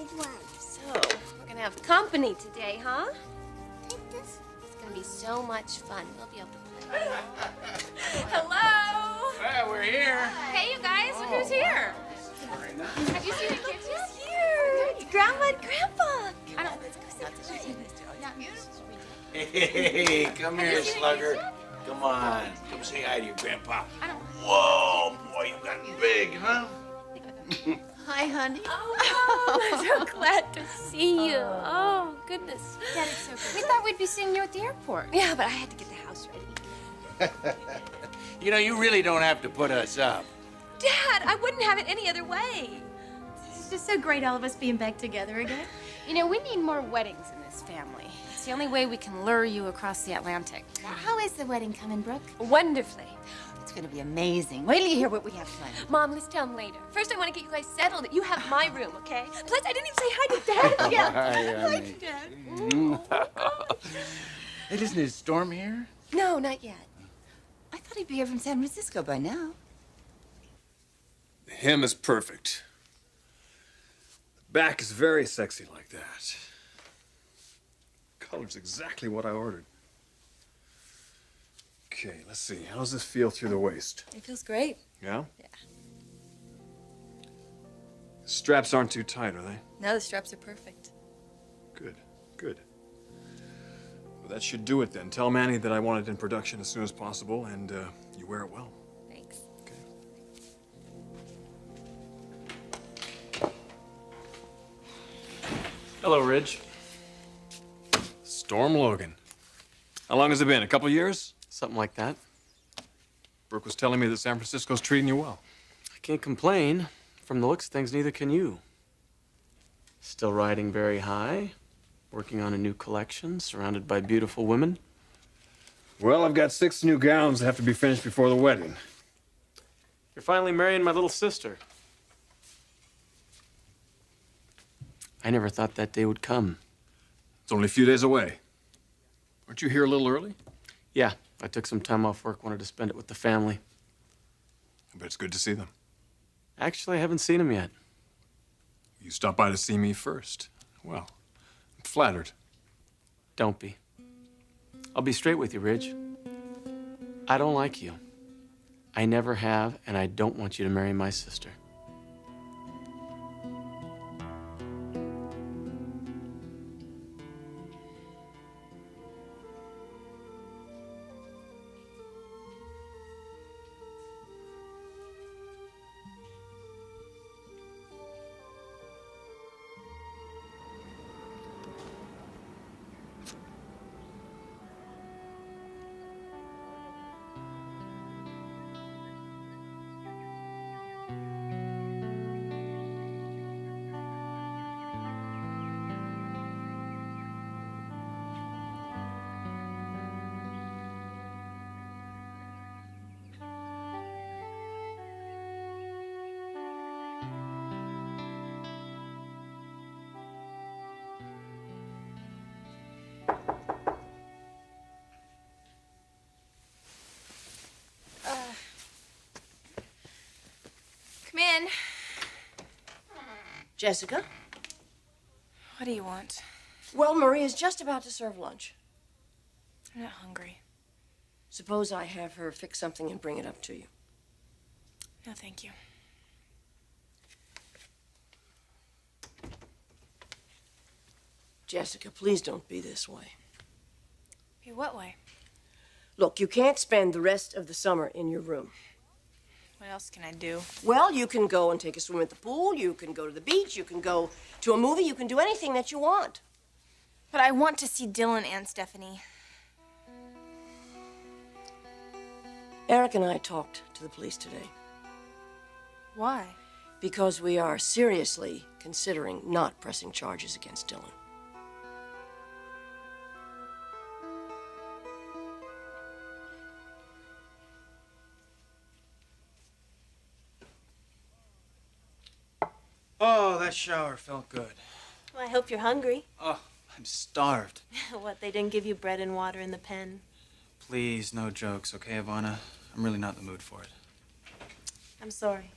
big one. So, we're gonna have company today, huh? Take this. It's gonna be so much fun. We'll be able to play. Hello! Well, we're here. Hey, you guys, look who's here. Very nice. Have you seen the kids yet? Here! Grandma and Grandpa! I don't... Hey, come here, Slugger. Come on. Come say hi to your grandpa. Whoa, boy, you got big, huh? Hi, honey. Oh, I'm so glad to see you. Oh, goodness. Dad, it's so good. We thought we'd be seeing you at the airport. Yeah, but I had to get the house ready. You know, you really don't have to put us up. Dad, I wouldn't have it any other way. It's just so great, all of us being back together again. You know, we need more weddings in this family. It's the only way we can lure you across the Atlantic. How is the wedding coming, Brooke? Wonderfully. It's going to be amazing. Wait till you hear what we have planned. Mom, let's tell him later. First, I want to get you guys settled. You have my room, okay? Plus, I didn't even say hi to Dad yet. Hi, Dad. Hey, listen, is Storm here? No, not yet. I thought he'd be here from San Francisco by now. The hem is perfect. The back is very sexy like that. Color's exactly what I ordered. Okay, let's see. How does this feel through the waist? It feels great. Yeah? Yeah. The straps aren't too tight, are they? No, the straps are perfect. Good, good. Well, that should do it then. Tell Manny that I want it in production as soon as possible, and you wear it well. Thanks. Okay. Hello, Ridge. Storm Logan. How long has it been? A couple years? Something like that. Brooke was telling me that San Francisco's treating you well. I can't complain. From the looks of things, neither can you. Still riding very high, working on a new collection, surrounded by beautiful women. Well, I've got 6 new gowns that have to be finished before the wedding. You're finally marrying my little sister. I never thought that day would come. It's only a few days away. Aren't you here a little early? Yeah, I took some time off work, wanted to spend it with the family. I bet it's good to see them. Actually, I haven't seen them yet. You stopped by to see me first. Well, I'm flattered. Don't be. I'll be straight with you, Ridge. I don't like you. I never have, and I don't want you to marry my sister. Come in. Jessica? What do you want? Well, Maria's just about to serve lunch. I'm not hungry. Suppose I have her fix something and bring it up to you. No, thank you. Jessica, please don't be this way. Be what way? Look, you can't spend the rest of the summer in your room. What else can I do? Well, you can go and take a swim at the pool, you can go to the beach, you can go to a movie, you can do anything that you want. But I want to see Dylan and Stephanie. Eric and I talked to the police today. Why? Because we are seriously considering not pressing charges against Dylan. Oh, that shower felt good. Well, I hope you're hungry. Oh, I'm starved. What, they didn't give you bread and water in the pen? Please, no jokes, okay, Ivana? I'm really not in the mood for it. I'm sorry.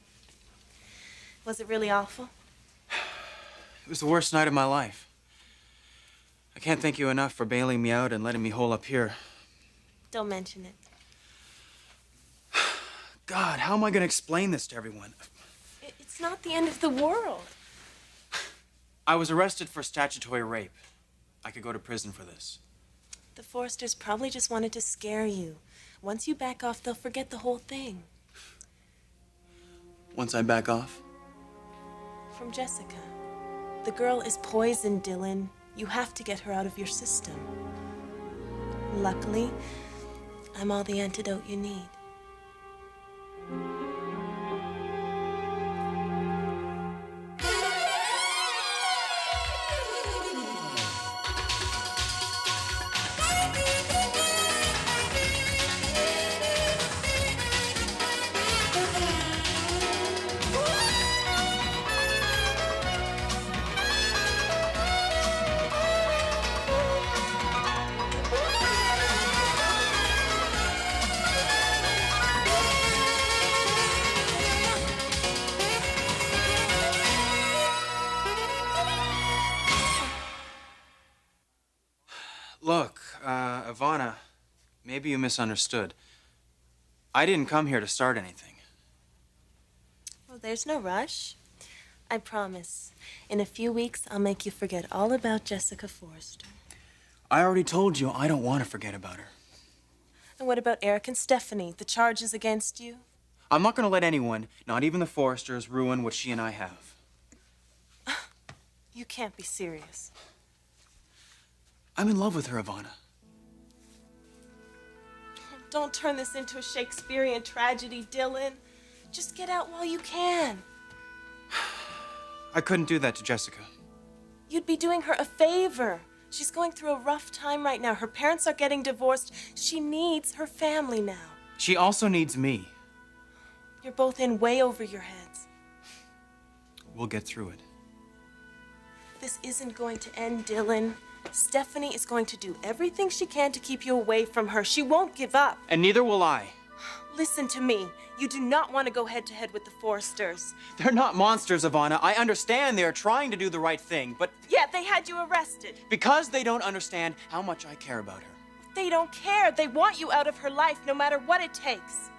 Was it really awful? It was the worst night of my life. I can't thank you enough for bailing me out and letting me hole up here. Don't mention it. God, how am I going to explain this to everyone? It's not the end of the world. I was arrested for statutory rape. I could go to prison for this. The Forresters probably just wanted to scare you. Once you back off, they'll forget the whole thing. Once I back off? From Jessica. The girl is poison, Dylan. You have to get her out of your system. Luckily, I'm all the antidote you need. Look, Ivana, maybe you misunderstood. I didn't come here to start anything. Well, there's no rush. I promise. In a few weeks, I'll make you forget all about Jessica Forrester. I already told you I don't want to forget about her. And what about Eric and Stephanie? The charges against you? I'm not going to let anyone, not even the Forresters, ruin what she and I have. You can't be serious. I'm in love with her, Ivana. Don't turn this into a Shakespearean tragedy, Dylan. Just get out while you can. I couldn't do that to Jessica. You'd be doing her a favor. She's going through a rough time right now. Her parents are getting divorced. She needs her family now. She also needs me. You're both in way over your heads. We'll get through it. This isn't going to end, Dylan. Stephanie is going to do everything she can to keep you away from her. She won't give up. And neither will I. Listen to me. You do not want to go head-to-head with the Forresters. They're not monsters, Ivana. I understand they're trying to do the right thing, but Yet they had you arrested. because they don't understand how much I care about her. They don't care. They want you out of her life no matter what it takes.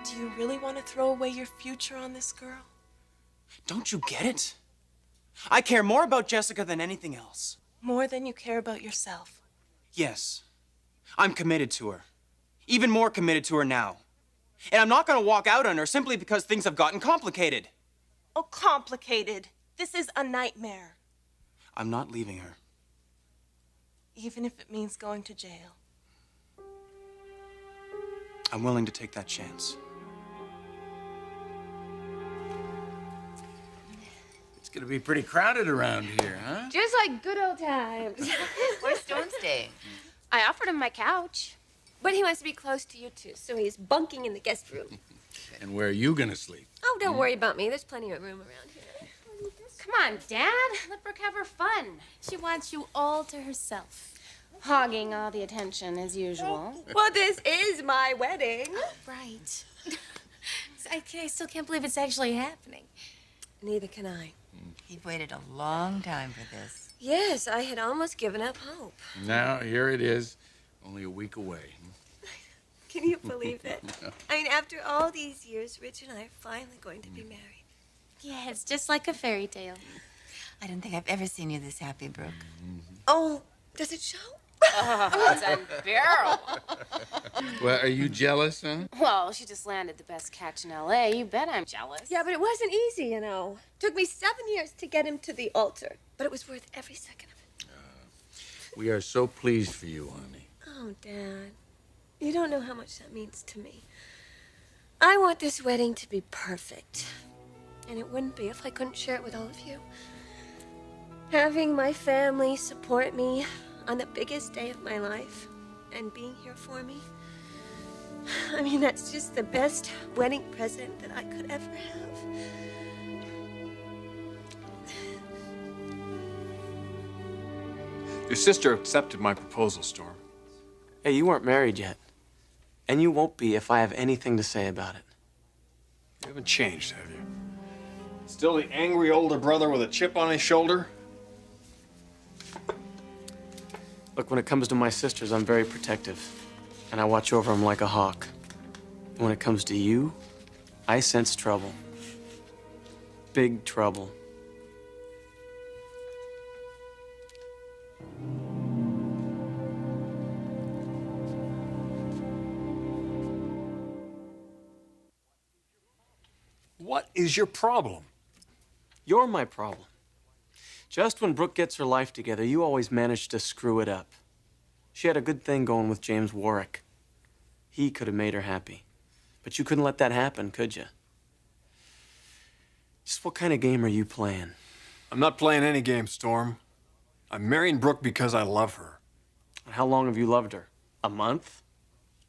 Do you really want to throw away your future on this girl? Don't you get it? I care more about Jessica than anything else. More than you care about yourself. Yes, I'm committed to her. Even more committed to her now. And I'm not going to walk out on her simply because things have gotten complicated. Oh, complicated. This is a nightmare. I'm not leaving her. Even if it means going to jail. I'm willing to take that chance. It's gonna be pretty crowded around here, huh? Just like good old times. Where's Stone staying? I offered him my couch. But he wants to be close to you two, so he's bunking in the guest room. And where are you gonna sleep? Oh, don't worry about me. There's plenty of room around here. Come on, Dad. Let Brooke have her fun. She wants you all to herself. Hogging all the attention as usual. Well, this is my wedding. Right. I still can't believe it's actually happening. Neither can I. He'd waited a long time for this. Yes, I had almost given up hope. Now, here it is, only a week away. Can you believe it? I mean, after all these years, Rich and I are finally going to be married. Yeah, it's just like a fairy tale. I don't think I've ever seen you this happy, Brooke. Oh, does it show? Oh, it's unbearable. Well, are you jealous, huh? Well, she just landed the best catch in L.A. You bet I'm jealous. Yeah, but it wasn't easy, you know. Took me 7 years to get him to the altar, but it was worth every second of it. We are so pleased for you, honey. Oh, Dad, you don't know how much that means to me. I want this wedding to be perfect, and it wouldn't be if I couldn't share it with all of you. Having my family support me on the biggest day of my life and being here for me. I mean, that's just the best wedding present that I could ever have. Your sister accepted my proposal, Storm. Hey, you weren't married yet. And you won't be if I have anything to say about it. You haven't changed, have you? Still the angry older brother with a chip on his shoulder? Look, when it comes to my sisters, I'm very protective. And I watch over them like a hawk. And when it comes to you, I sense trouble. Big trouble. What is your problem? You're my problem. Just when Brooke gets her life together, you always manage to screw it up. She had a good thing going with James Warwick. He could have made her happy. But you couldn't let that happen, could you? Just what kind of game are you playing? I'm not playing any game, Storm. I'm marrying Brooke because I love her. And how long have you loved her? A month?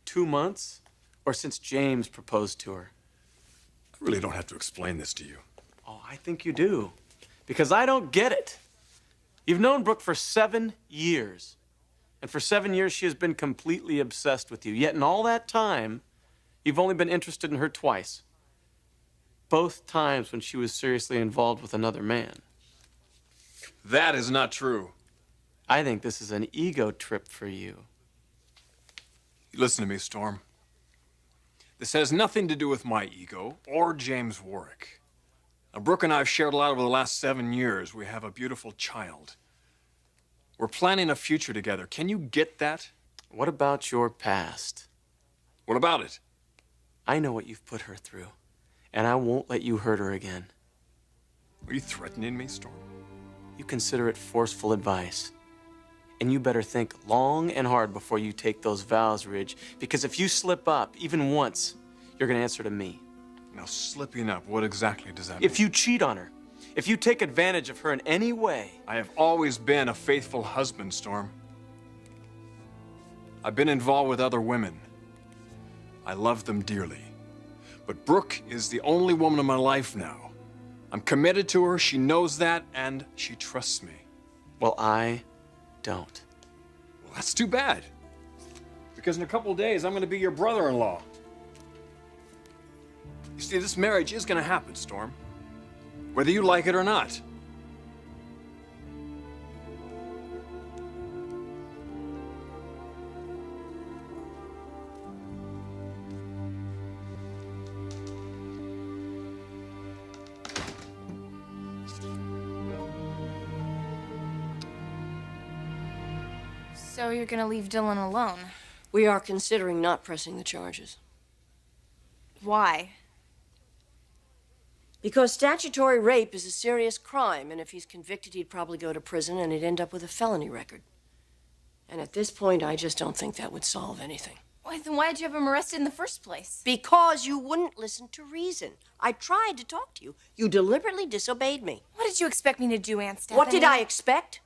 2 months? Or since James proposed to her? I really don't have to explain this to you. Oh, I think you do. Because I don't get it. You've known Brooke for 7 years. And for 7 years, she has been completely obsessed with you. Yet in all that time, you've only been interested in her twice. Both times when she was seriously involved with another man. That is not true. I think this is an ego trip for you. Listen to me, Storm. This has nothing to do with my ego or James Warwick. Now, Brooke and I have shared a lot over the last 7 years. We have a beautiful child. We're planning a future together. Can you get that? What about your past? What about it? I know what you've put her through, and I won't let you hurt her again. Are you threatening me, Storm? You consider it forceful advice. And you better think long and hard before you take those vows, Ridge, because if you slip up, even once, you're gonna answer to me. Now, slipping up, what exactly does that mean? If you cheat on her, if you take advantage of her in any way. I have always been a faithful husband, Storm. I've been involved with other women. I love them dearly. But Brooke is the only woman in my life now. I'm committed to her, she knows that, and she trusts me. Well, I don't. Well, that's too bad. Because in a couple of days, I'm going to be your brother-in-law. You see, this marriage is going to happen, Storm. Whether you like it or not. So you're gonna leave Dylan alone? We are considering not pressing the charges. Why? Because statutory rape is a serious crime, and if he's convicted, he'd probably go to prison and he'd end up with a felony record. And at this point, I just don't think that would solve anything. Why, then why did you have him arrested in the first place? Because you wouldn't listen to reason. I tried to talk to you. You deliberately disobeyed me. What did you expect me to do, Aunt Stephanie? What did I expect?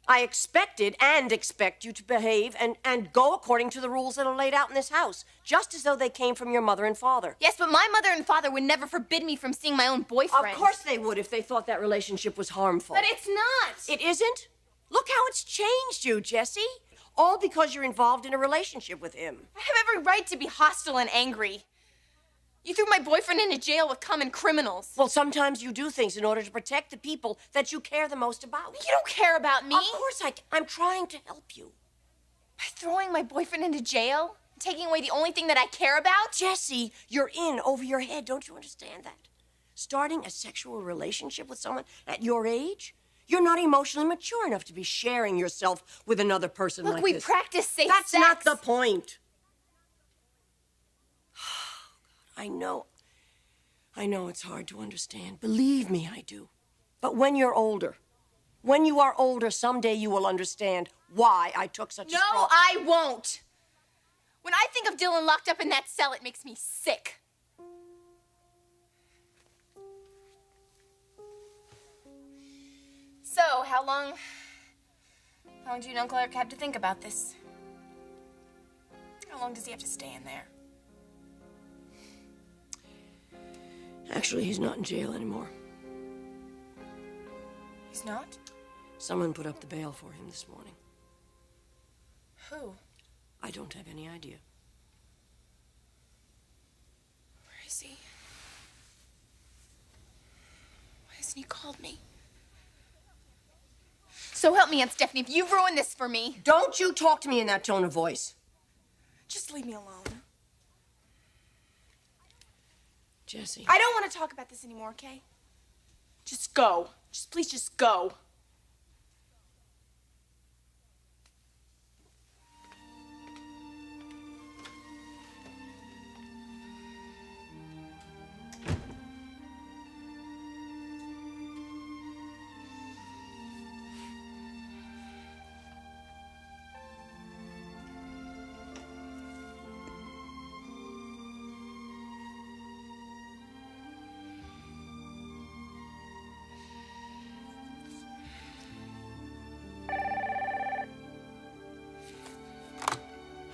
I expected and expect you to behave and go according to the rules that are laid out in this house, just as though they came from your mother and father. Yes, but my mother and father would never forbid me from seeing my own boyfriend. Of course they would if they thought that relationship was harmful. But it's not. It isn't? Look how it's changed you, Jessie. All because you're involved in a relationship with him. I have every right to be hostile and angry. You threw my boyfriend into jail with common criminals. Well, sometimes you do things in order to protect the people that you care the most about. You don't care about me. Of course I'm trying to help you. By throwing my boyfriend into jail? Taking away the only thing that I care about? Jessie, you're in over your head. Don't you understand that? Starting a sexual relationship with someone at your age? You're not emotionally mature enough to be sharing yourself with another person like this. Look, we practice safe sex. That's not the point. I know it's hard to understand. Believe me, I do. But when you're older, someday you will understand why I took such a strong... No, I won't. When I think of Dylan locked up in that cell, it makes me sick. So, how long do you and Uncle Eric have to think about this? How long does he have to stay in there? Actually, he's not in jail anymore. He's not? Someone put up the bail for him this morning. Who? I don't have any idea. Where is he? and he called me. So help me, Aunt Stephanie, if you ruin this for me. Don't you talk to me in that tone of voice. Just leave me alone. Jesse. I don't want to talk about this anymore, okay? Just go. Please just go.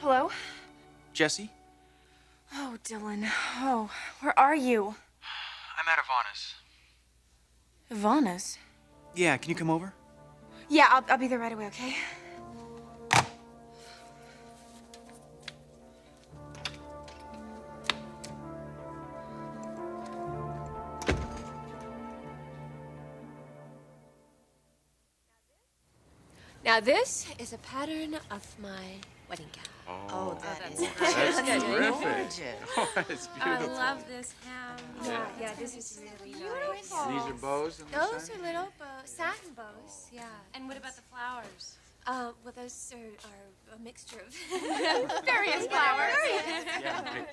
Hello? Jesse? Oh, Dylan. Oh, where are you? I'm at Ivana's. Ivana's? Yeah, can you come over? Yeah, I'll be there right away, okay? Now this is a pattern of my wedding gown. Oh, that's That's terrific. Oh, that's I beautiful. love this hem. Yeah, this is really nice. These are bows on the Those side? are little satin bows, yeah. And what about the flowers? Well, those are a mixture of Various flowers. Yeah.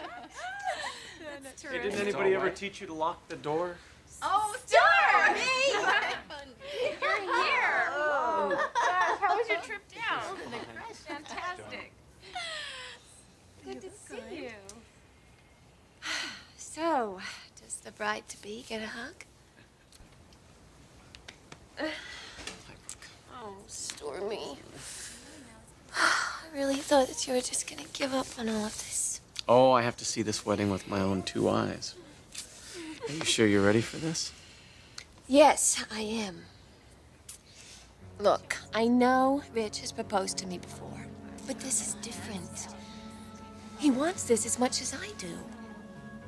That's Hey, didn't anybody ever teach you to lock the door? Oh, Star! Hey! You're here! Oh. Gosh, how was your trip down? Fantastic. good to see you. So, does the bride-to-be get a hug? Oh, Stormy. I really thought that you were just gonna give up on all of this. Oh, I have to see this wedding with my own two eyes. Are you sure you're ready for this? Yes, I am. Look, I know Rich has proposed to me before, but this is different. He wants this as much as I do.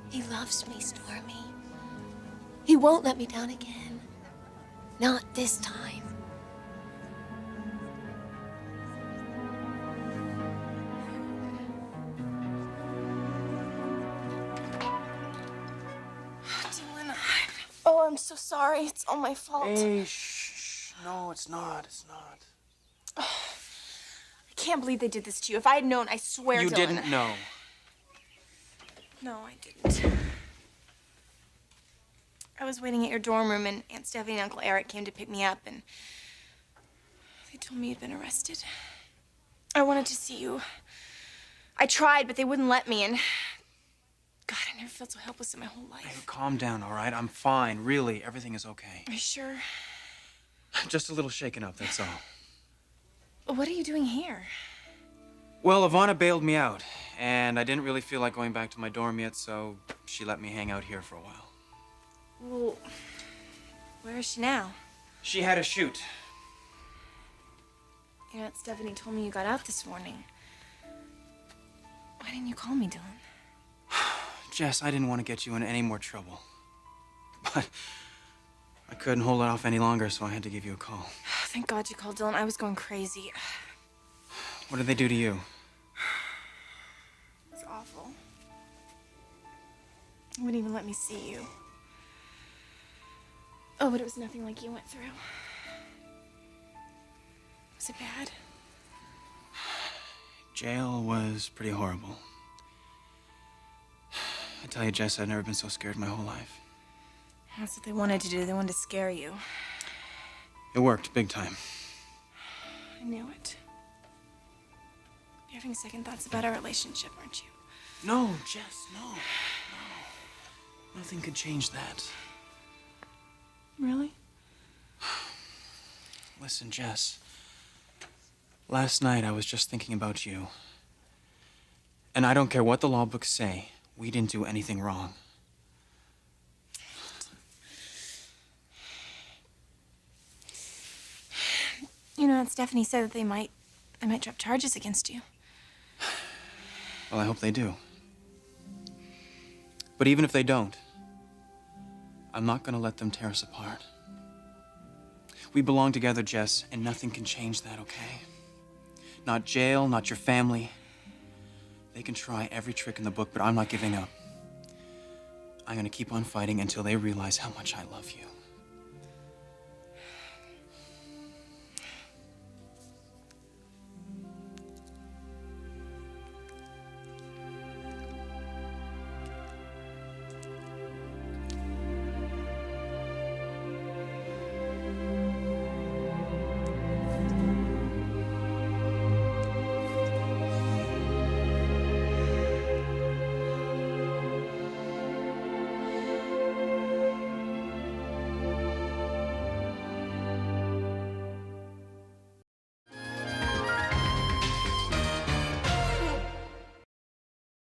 He loves me, Stormy. He won't let me down again. Not this time. Dylan, oh, I'm so sorry. It's all my fault. Hey, shh. No, it's not. It's not. I can't believe they did this to you. If I had known, I swear, You Dylan. didn't know. No, I didn't. I was waiting at your dorm room, and Aunt Stephanie and Uncle Eric came to pick me up, and they told me you'd been arrested. I wanted to see you. I tried, but they wouldn't let me, and God, I never felt so helpless in my whole Hey, life. calm down, all right? I'm fine. Really, everything is okay. Are you sure? Just a little shaken up, that's all. What are you doing here? Well, Ivana bailed me out, and I didn't really feel like going back to my dorm yet, so she let me hang out here for a while. Well, where is she now? She had a shoot. Your Aunt Stephanie told me you got out this morning. Why didn't you call me, Dylan? Jess, I didn't want to get you in any more trouble. But I couldn't hold it off any longer, so I had to give you a call. Thank God you called, Dylan. I was going crazy. What did they do to you? It was awful. They wouldn't even let me see you. Oh, but it was nothing like you went through. Was it bad? Jail was pretty horrible. I tell you, Jess, I've never been so scared in my whole life. That's what they wanted to do. They wanted to scare you. It worked, big time. I knew it. You're having second thoughts about our relationship, aren't you? No, Jess, no. Nothing could change that. Really? Listen, Jess. Last night I was just thinking about you. And I don't care what the law books say. We didn't do anything wrong. You know, Aunt Stephanie said that they might drop charges against you. Well, I hope they do. But even if they don't, I'm not gonna let them tear us apart. We belong together, Jess, and nothing can change that, okay? Not jail, not your family. They can try every trick in the book, but I'm not giving up. I'm gonna keep on fighting until they realize how much I love you.